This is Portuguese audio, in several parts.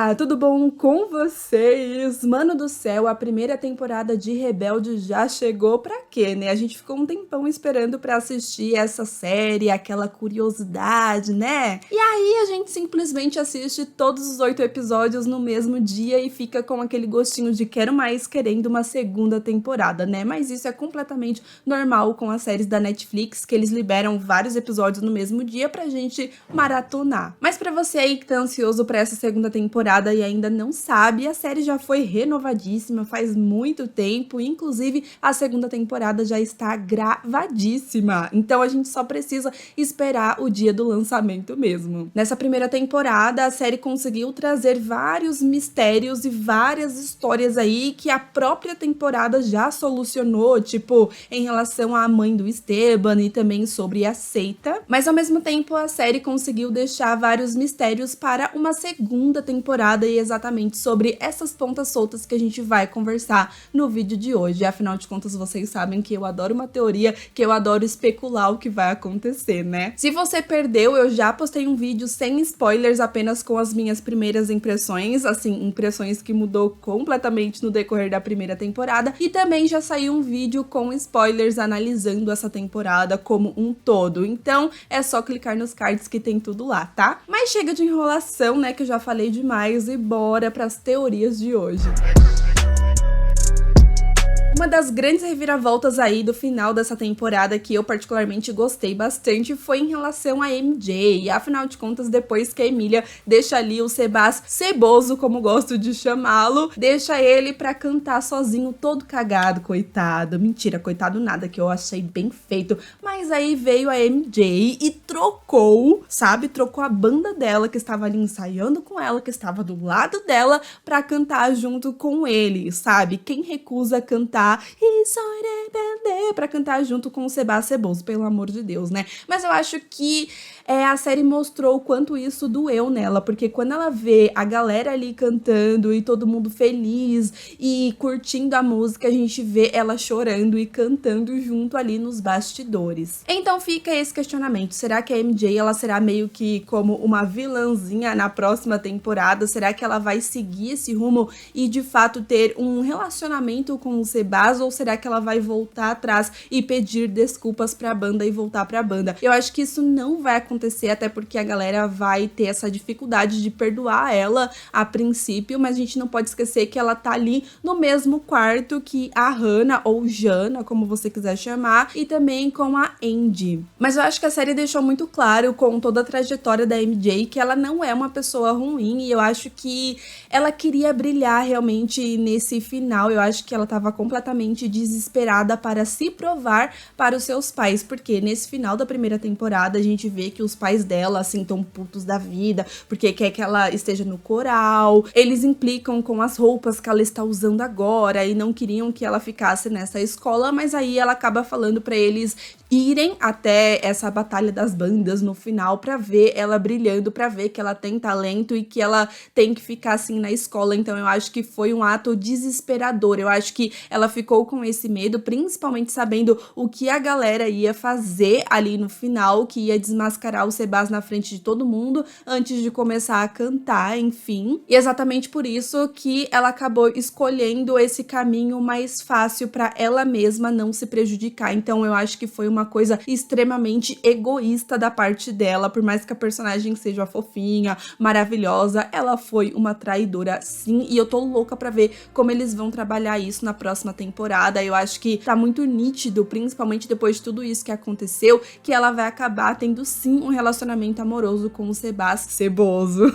Olá, tudo bom com vocês? Mano do céu, a primeira temporada de Rebelde já chegou pra quê, né? A gente ficou um tempão esperando pra assistir essa série, aquela curiosidade, né? E aí a gente simplesmente assiste todos os 8 episódios no mesmo dia e fica com aquele gostinho de quero mais, querendo uma segunda temporada, né? Mas isso é completamente normal com as séries da Netflix, que eles liberam vários episódios no mesmo dia pra gente maratonar. Mas pra você aí que tá ansioso pra essa segunda temporada e ainda não sabe, a série já foi renovadíssima faz muito tempo, inclusive a segunda temporada já está gravadíssima, então a gente só precisa esperar o dia do lançamento mesmo. Nessa primeira temporada, a série conseguiu trazer vários mistérios e várias histórias aí que a própria temporada já solucionou, tipo, em relação à mãe do Esteban e também sobre a seita, mas ao mesmo tempo a série conseguiu deixar vários mistérios para uma segunda temporada e exatamente sobre essas pontas soltas que a gente vai conversar no vídeo de hoje. Afinal de contas, vocês sabem que eu adoro uma teoria, que eu adoro especular o que vai acontecer, né? Se você perdeu, eu já postei um vídeo sem spoilers, apenas com as minhas primeiras impressões, assim, impressões que mudou completamente no decorrer da primeira temporada, e também já saiu um vídeo com spoilers analisando essa temporada como um todo. Então, é só clicar nos cards que tem tudo lá, tá? Mas chega de enrolação, né, que eu já falei demais, e bora pras teorias de hoje. Uma das grandes reviravoltas aí do final dessa temporada que eu particularmente gostei bastante foi em relação a MJ. Afinal de contas, depois que a Emília deixa ali o Sebas ceboso, como gosto de chamá-lo, deixa ele pra cantar sozinho, todo cagado, coitado. Mentira, coitado nada, que eu achei bem feito. Mas aí veio a MJ e trocou, sabe? Trocou a banda dela, que estava ali ensaiando com ela, que estava do lado dela, pra cantar junto com ele, sabe? Quem recusa cantar e só depender pra cantar junto com o Sebas ceboso, pelo amor de Deus, né? Mas eu acho que a série mostrou o quanto isso doeu nela, porque quando ela vê a galera ali cantando e todo mundo feliz e curtindo a música, a gente vê ela chorando e cantando junto ali nos bastidores. Então fica esse questionamento, será que a MJ ela será meio que como uma vilãzinha na próxima temporada? Será que ela vai seguir esse rumo e de fato ter um relacionamento com o Sebas, ou será que ela vai voltar atrás e pedir desculpas pra banda e voltar pra banda? Eu acho que isso não vai acontecer, até porque a galera vai ter essa dificuldade de perdoar ela a princípio, mas a gente não pode esquecer que ela tá ali no mesmo quarto que a Hannah, ou Jana, como você quiser chamar, e também com a Andy. Mas eu acho que a série deixou muito claro, com toda a trajetória da MJ, que ela não é uma pessoa ruim, e eu acho que ela queria brilhar realmente nesse final. Eu acho que ela tava completamente desesperada para se provar para os seus pais, porque nesse final da primeira temporada a gente vê que os pais dela, assim, tão putos da vida, porque quer que ela esteja no coral, eles implicam com as roupas que ela está usando agora e não queriam que ela ficasse nessa escola, mas aí ela acaba falando para eles irem até essa batalha das bandas no final pra ver ela brilhando, pra ver que ela tem talento e que ela tem que ficar assim na escola. Então eu acho que foi um ato desesperador, eu acho que ela ficou com esse medo, principalmente sabendo o que a galera ia fazer ali no final, que ia desmascarar o Sebas na frente de todo mundo antes de começar a cantar, enfim. E exatamente por isso que ela acabou escolhendo esse caminho mais fácil pra ela mesma não se prejudicar. Então eu acho que foi uma coisa extremamente egoísta da parte dela, por mais que a personagem seja fofinha, maravilhosa, ela foi uma traidora sim, e eu tô louca pra ver como eles vão trabalhar isso na próxima temporada. Eu acho que tá muito nítido, principalmente depois de tudo isso que aconteceu, que ela vai acabar tendo sim um relacionamento amoroso com o Sebas ceboso.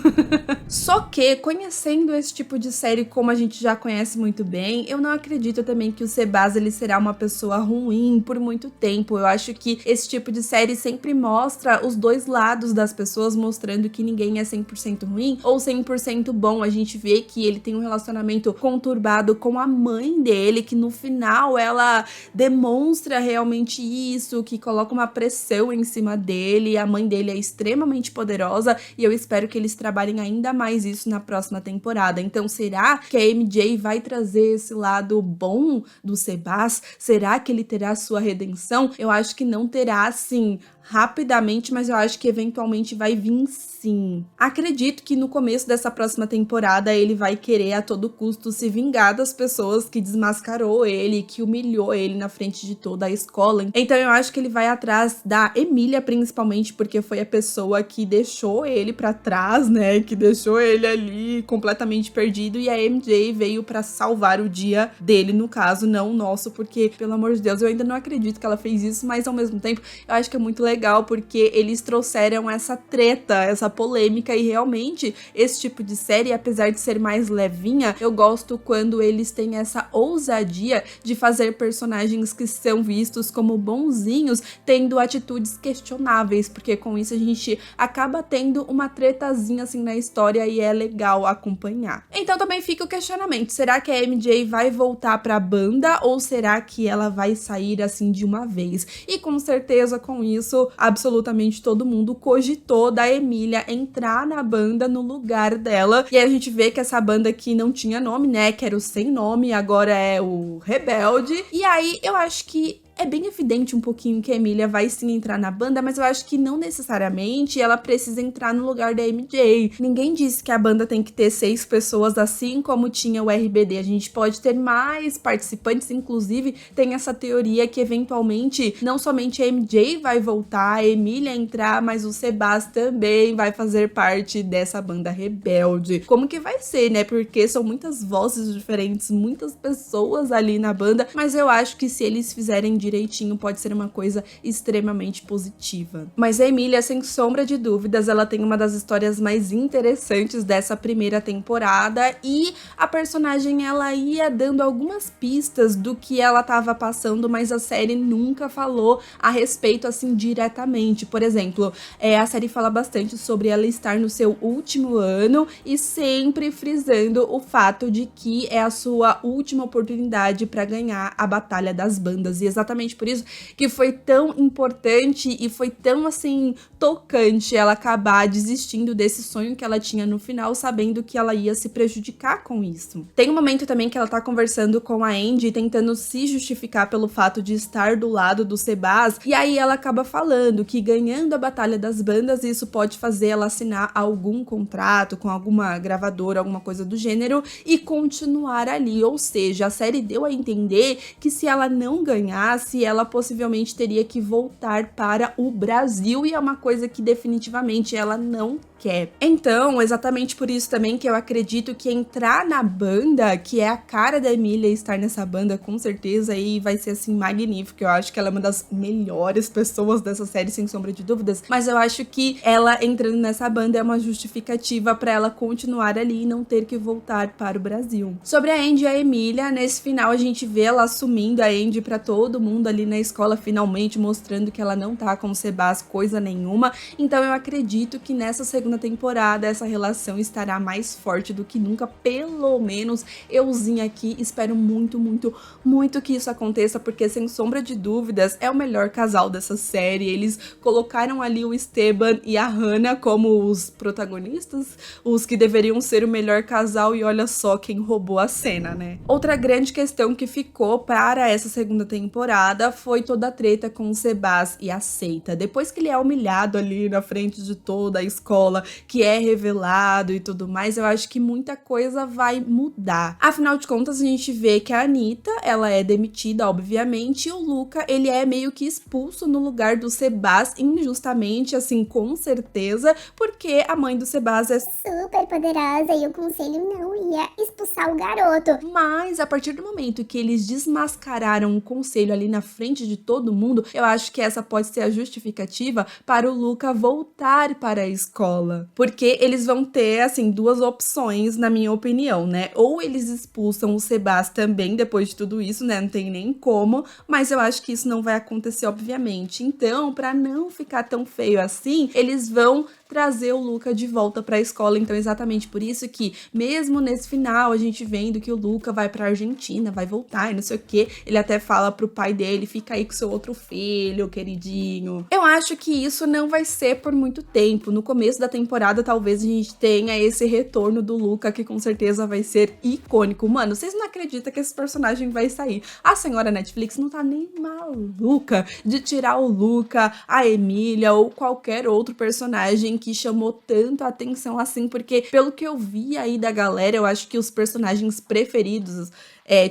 Só que, conhecendo esse tipo de série como a gente já conhece muito bem, eu não acredito também que o Sebas ele será uma pessoa ruim por muito tempo. Eu acho que esse tipo de série sempre mostra os dois lados das pessoas, mostrando que ninguém é 100% ruim ou 100% bom. A gente vê que ele tem um relacionamento conturbado com a mãe dele, que no final ela demonstra realmente isso, que coloca uma pressão em cima dele. A mãe dele é extremamente poderosa e eu espero que eles trabalhem ainda mais isso na próxima temporada. Então será que a MJ vai trazer esse lado bom do Sebas? Será que ele terá sua redenção? Eu acho que não terá, assim, rapidamente, mas eu acho que eventualmente vai vir sim. Acredito que no começo dessa próxima temporada ele vai querer a todo custo se vingar das pessoas que desmascarou ele, que humilhou ele na frente de toda a escola. Então eu acho que ele vai atrás da Emília, principalmente porque foi a pessoa que deixou ele pra trás, né? Que deixou ele ali completamente perdido, e a MJ veio pra salvar o dia dele, no caso, não o nosso, porque, pelo amor de Deus, eu ainda não acredito que ela fez isso, mas ao mesmo tempo eu acho que é muito legal porque eles trouxeram essa treta, essa polêmica, e realmente esse tipo de série, apesar de ser mais levinha, eu gosto quando eles têm essa ousadia de fazer personagens que são vistos como bonzinhos tendo atitudes questionáveis, porque com isso a gente acaba tendo uma tretazinha assim na história e é legal acompanhar. Então também fica o questionamento, será que a MJ vai voltar pra banda ou será que ela vai sair assim de uma vez? E com certeza com isso, absolutamente todo mundo cogitou da Emília entrar na banda no lugar dela. E aí a gente vê que essa banda aqui não tinha nome, né? Que era o Sem Nome, agora é o Rebelde. E aí eu acho que é bem evidente um pouquinho que a Emília vai sim entrar na banda, mas eu acho que não necessariamente ela precisa entrar no lugar da MJ. Ninguém disse que a banda tem que ter 6 pessoas, assim como tinha o RBD. A gente pode ter mais participantes, inclusive tem essa teoria que eventualmente não somente a MJ vai voltar, a Emília entrar, mas o Sebas também vai fazer parte dessa banda rebelde. Como que vai ser, né? Porque são muitas vozes diferentes, muitas pessoas ali na banda, mas eu acho que se eles fizerem direitinho, pode ser uma coisa extremamente positiva. Mas a Emília, sem sombra de dúvidas, ela tem uma das histórias mais interessantes dessa primeira temporada, e a personagem, ela ia dando algumas pistas do que ela tava passando, mas a série nunca falou a respeito assim diretamente. Por exemplo, a série fala bastante sobre ela estar no seu último ano e sempre frisando o fato de que é a sua última oportunidade para ganhar a Batalha das Bandas, e exatamente por isso que foi tão importante e foi tão assim tocante ela acabar desistindo desse sonho que ela tinha no final, sabendo que ela ia se prejudicar com isso. Tem um momento também que ela tá conversando com a Andy, tentando se justificar pelo fato de estar do lado do Sebas, e aí ela acaba falando que ganhando a Batalha das Bandas, isso pode fazer ela assinar algum contrato com alguma gravadora, alguma coisa do gênero, e continuar ali. Ou seja, a série deu a entender que se ela não ganhasse, ela possivelmente teria que voltar para o Brasil, e é uma coisa que definitivamente ela não quer. Então, exatamente por isso também que eu acredito que entrar na banda, que é a cara da Emília estar nessa banda, com certeza, e vai ser assim magnífico. Eu acho que ela é uma das melhores pessoas dessa série, sem sombra de dúvidas, mas eu acho que ela entrando nessa banda é uma justificativa para ela continuar ali e não ter que voltar para o Brasil. Sobre a Andy e a Emília, nesse final a gente vê ela assumindo a Andy para todo mundo ali na escola, finalmente mostrando que ela não tá com o Sebas coisa nenhuma. Então eu acredito que nessa segunda temporada essa relação estará mais forte do que nunca, pelo menos euzinha aqui espero muito, muito, muito que isso aconteça, porque sem sombra de dúvidas é o melhor casal dessa série. Eles colocaram ali o Esteban e a Hannah como os protagonistas, os que deveriam ser o melhor casal, e olha só quem roubou a cena, né? Outra grande questão que ficou para essa segunda temporada foi toda a treta com o Sebas e a Seita. Depois que ele é humilhado ali na frente de toda a escola, que é revelado e tudo mais, eu acho que muita coisa vai mudar. Afinal de contas, a gente vê que a Anitta, ela é demitida, obviamente, e o Luca, ele é meio que expulso no lugar do Sebas, injustamente, assim, com certeza, porque a mãe do Sebas é super poderosa e o conselho não ia expulsar o garoto. Mas, a partir do momento que eles desmascararam o conselho ali na frente de todo mundo, eu acho que essa pode ser a justificativa para o Luca voltar para a escola. Porque eles vão ter, assim, duas opções, na minha opinião, né? Ou eles expulsam o Sebas também depois de tudo isso, né? Não tem nem como, mas eu acho que isso não vai acontecer, obviamente. Então, para não ficar tão feio assim, eles vão trazer o Luca de volta para a escola. Então, exatamente por isso que, mesmo nesse final, a gente vendo que o Luca vai para a Argentina, vai voltar e não sei o que, ele até fala pro pai dele, fica aí com seu outro filho, queridinho. Eu acho que isso não vai ser por muito tempo. No começo da temporada, talvez a gente tenha esse retorno do Luca, que com certeza vai ser icônico. Mano, vocês não acreditam que esse personagem vai sair. A senhora Netflix não tá nem maluca de tirar o Luca, a Emília ou qualquer outro personagem que chamou tanto a atenção assim, porque pelo que eu vi aí da galera, eu acho que os personagens preferidos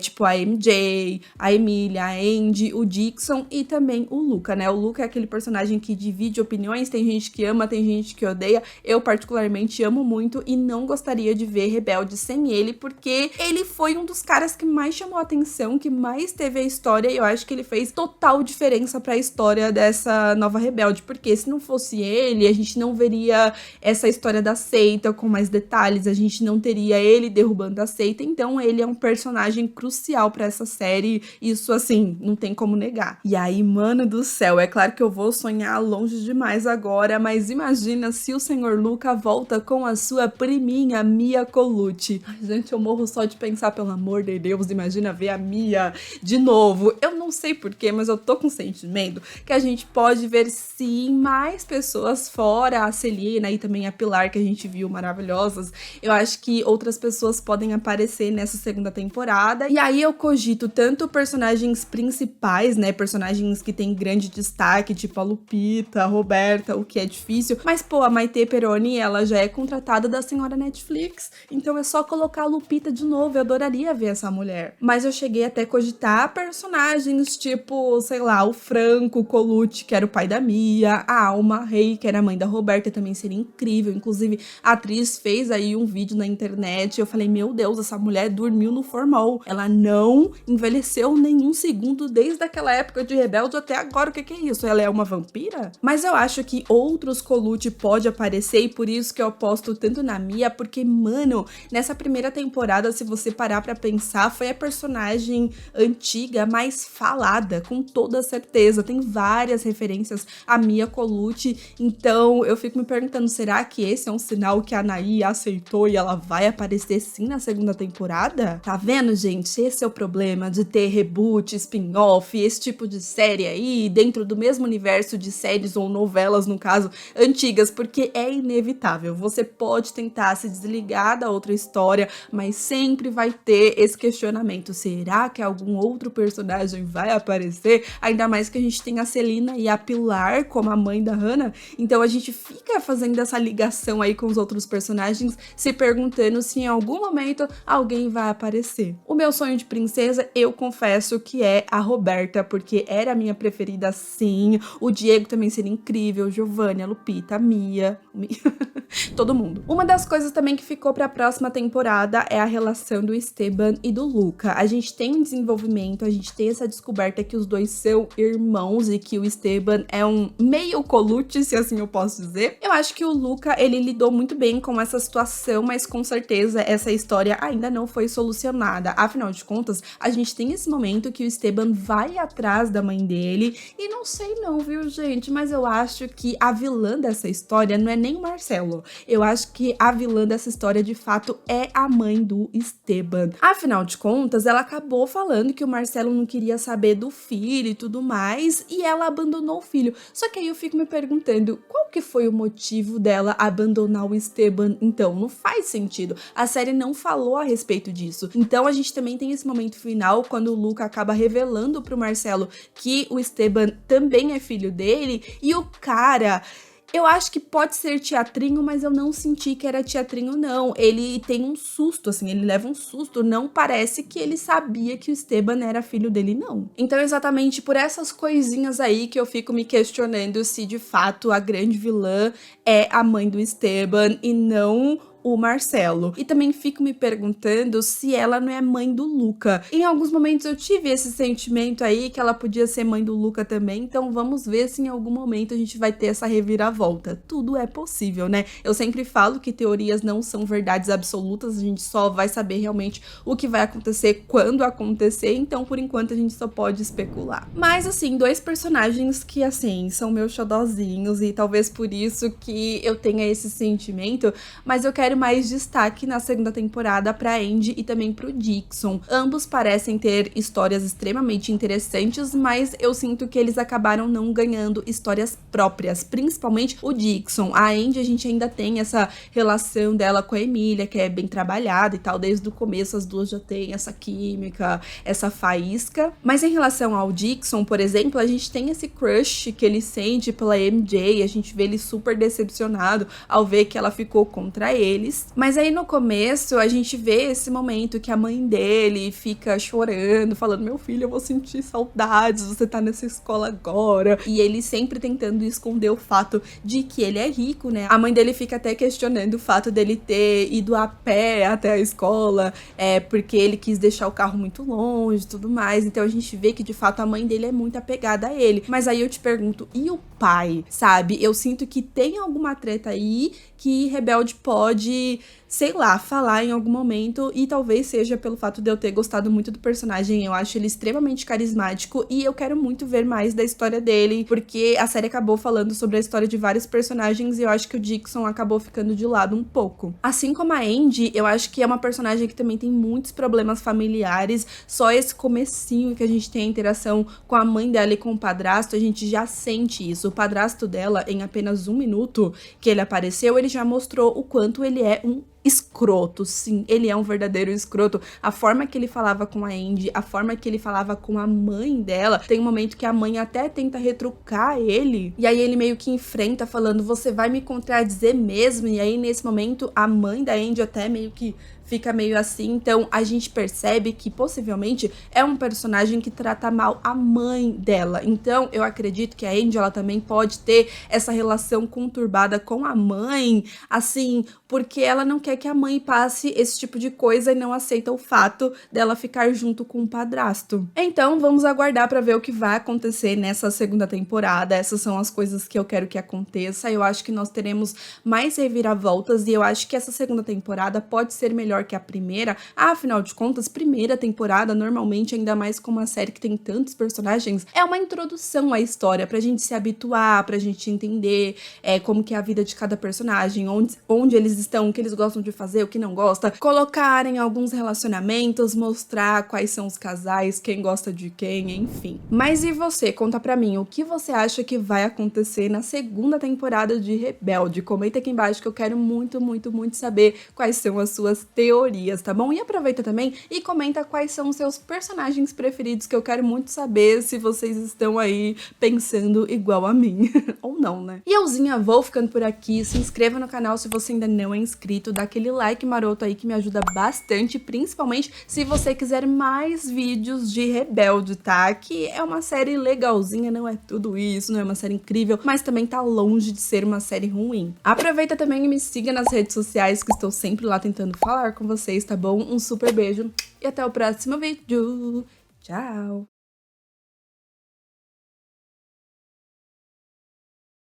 tipo a MJ, a Emília, a Andy, o Dixon e também o Luca, né? O Luca é aquele personagem que divide opiniões, tem gente que ama, tem gente que odeia. Eu particularmente amo muito e não gostaria de ver Rebelde sem ele, porque ele foi um dos caras que mais chamou a atenção, que mais teve a história, e eu acho que ele fez total diferença pra história dessa nova Rebelde, porque se não fosse ele, a gente não veria essa história da seita com mais detalhes, a gente não teria ele derrubando a seita, então ele é um personagem crucial pra essa série, isso assim, não tem como negar. E aí, mano do céu, é claro que eu vou sonhar longe demais agora, mas imagina se o Senhor Luca volta com a sua priminha Mia Colucci. Ai, gente, eu morro só de pensar, pelo amor de Deus, imagina ver a Mia de novo. Eu não sei porquê, mas eu tô com sentimento que a gente pode ver sim mais pessoas fora a Celina e também a Pilar, que a gente viu maravilhosas. Eu acho que outras pessoas podem aparecer nessa segunda temporada. E aí eu cogito tanto personagens principais, né, personagens que tem grande destaque, tipo a Lupita, a Roberta, o que é difícil, mas pô, a Maite Peroni, ela já é contratada da senhora Netflix, então é só colocar a Lupita de novo, eu adoraria ver essa mulher. Mas eu cheguei até a cogitar personagens tipo, sei lá, o Franco Colucci, que era o pai da Mia, a Alma Rei, que era a mãe da Roberta, também seria incrível, inclusive a atriz fez aí um vídeo na internet, eu falei, meu Deus, essa mulher dormiu no formal. Ela não envelheceu nenhum segundo desde aquela época de Rebelde até agora. O que é isso? Ela é uma vampira? Mas eu acho que outros Colucci pode aparecer e por isso que eu aposto tanto na Mia, porque, mano, nessa primeira temporada, se você parar pra pensar, foi a personagem antiga mais falada, com toda certeza. Tem várias referências a Mia Colucci, então eu fico me perguntando, será que esse é um sinal que a Anaí aceitou e ela vai aparecer sim na segunda temporada? Tá vendo, gente? Esse é o problema de ter reboot, spin-off, esse tipo de série aí, dentro do mesmo universo de séries ou novelas, no caso, antigas, porque é inevitável. Você pode tentar se desligar da outra história, mas sempre vai ter esse questionamento. Será que algum outro personagem vai aparecer? Ainda mais que a gente tem a Celina e a Pilar como a mãe da Hannah, então a gente fica fazendo essa ligação aí com os outros personagens, se perguntando se em algum momento alguém vai aparecer. O meu sonho de princesa, eu confesso que é a Roberta, porque era a minha preferida sim. O Diego também seria incrível, Giovanni, a Lupita, a Mia, todo mundo. Uma das coisas também que ficou pra próxima temporada é a relação do Esteban e do Luca. A gente tem um desenvolvimento, a gente tem essa descoberta que os dois são irmãos e que o Esteban é um meio Colucci, se assim eu posso dizer. Eu acho que o Luca, ele lidou muito bem com essa situação, mas com certeza essa história ainda não foi solucionada. Afinal de contas, a gente tem esse momento que o Esteban vai atrás da mãe dele e não sei não, viu, gente? Mas eu acho que a vilã dessa história não é nem o Marcelo. Eu acho que a vilã dessa história, de fato, é a mãe do Esteban. Afinal de contas, ela acabou falando que o Marcelo não queria saber do filho e tudo mais, e ela abandonou o filho. Só que aí eu fico me perguntando, qual que foi o motivo dela abandonar o Esteban? Então, não faz sentido. A série não falou a respeito disso. Então, a gente também tem esse momento final, quando o Luca acaba revelando pro Marcelo que o Esteban também é filho dele, e o cara... Eu acho que pode ser teatrinho, mas eu não senti que era teatrinho, não. Ele tem um susto, assim, ele leva um susto. Não parece que ele sabia que o Esteban era filho dele, não. Então, exatamente por essas coisinhas aí que eu fico me questionando se, de fato, a grande vilã é a mãe do Esteban e não o Marcelo. E também fico me perguntando se ela não é mãe do Luca. Em alguns momentos eu tive esse sentimento aí que ela podia ser mãe do Luca também, então vamos ver se em algum momento a gente vai ter essa reviravolta. Tudo é possível, né? Eu sempre falo que teorias não são verdades absolutas, a gente só vai saber realmente o que vai acontecer quando acontecer, então por enquanto a gente só pode especular. Mas assim, dois personagens que assim, são meus xodozinhos e talvez por isso que eu tenha esse sentimento, mas eu quero quero mais destaque na segunda temporada pra Andy e também pro Dixon. Ambos parecem ter histórias extremamente interessantes, mas eu sinto que eles acabaram não ganhando histórias próprias, principalmente o Dixon. A Andy, a gente ainda tem essa relação dela com a Emília, que é bem trabalhada e tal, desde o começo as duas já têm essa química, essa faísca. Mas em relação ao Dixon, por exemplo, a gente tem esse crush que ele sente pela MJ, a gente vê ele super decepcionado ao ver que ela ficou contra eles. Mas aí no começo a gente vê esse momento que a mãe dele fica chorando, falando: meu filho, eu vou sentir saudades, você tá nessa escola agora. E ele sempre tentando esconder o fato de que ele é rico, né? A mãe dele fica até questionando o fato dele ter ido a pé até a escola, porque ele quis deixar o carro muito longe e tudo mais. Então a gente vê que de fato a mãe dele é muito apegada a ele. Mas aí eu te pergunto, e o pai, sabe? Eu sinto que tem alguma treta aí que Rebelde pode, sei lá, falar em algum momento, e talvez seja pelo fato de eu ter gostado muito do personagem. Eu acho ele extremamente carismático e eu quero muito ver mais da história dele, porque a série acabou falando sobre a história de vários personagens e eu acho que o Dixon acabou ficando de lado um pouco. Assim como a Andy, eu acho que é uma personagem que também tem muitos problemas familiares. Só esse comecinho que a gente tem a interação com a mãe dela e com o padrasto, a gente já sente isso. O padrasto dela, em apenas 1 minuto que ele apareceu, ele já mostrou o quanto ele é um escroto. Sim, ele é um verdadeiro escroto. A forma que ele falava com a Andy, a forma que ele falava com a mãe dela, tem um momento que a mãe até tenta retrucar ele, e aí ele meio que enfrenta falando: você vai me contradizer mesmo? E aí nesse momento a mãe da Andy até meio que fica meio assim. Então a gente percebe que possivelmente é um personagem que trata mal a mãe dela. Então eu acredito que a Andy, ela também pode ter essa relação conturbada com a mãe, assim, porque ela não quer que a mãe passe esse tipo de coisa e não aceita o fato dela ficar junto com o padrasto. Então vamos aguardar pra ver o que vai acontecer nessa segunda temporada. Essas são as coisas que eu quero que aconteça. Eu acho que nós teremos mais reviravoltas e eu acho que essa segunda temporada pode ser melhor que a primeira. Afinal de contas, primeira temporada, normalmente, ainda mais com uma série que tem tantos personagens, é uma introdução à história, pra gente se habituar, pra gente entender como que é a vida de cada personagem, onde eles estão, o que eles gostam de fazer, o que não gosta, colocarem alguns relacionamentos, mostrar quais são os casais, quem gosta de quem, enfim. Mas e você? Conta pra mim, o que você acha que vai acontecer na segunda temporada de Rebelde? Comenta aqui embaixo que eu quero muito, muito, muito saber quais são as suas teorias, tá bom? E aproveita também e comenta quais são os seus personagens preferidos, que eu quero muito saber se vocês estão aí pensando igual a mim. Ou não, né? E euzinha, vou ficando por aqui. Se inscreva no canal se você ainda não é inscrito, dá aquele like maroto aí que me ajuda bastante, principalmente se você quiser mais vídeos de Rebelde, tá? Que é uma série legalzinha, não é tudo isso, não é uma série incrível, mas também tá longe de ser uma série ruim. Aproveita também e me siga nas redes sociais, que estou sempre lá tentando falar com vocês, tá bom? Um super beijo e até o próximo vídeo. Tchau!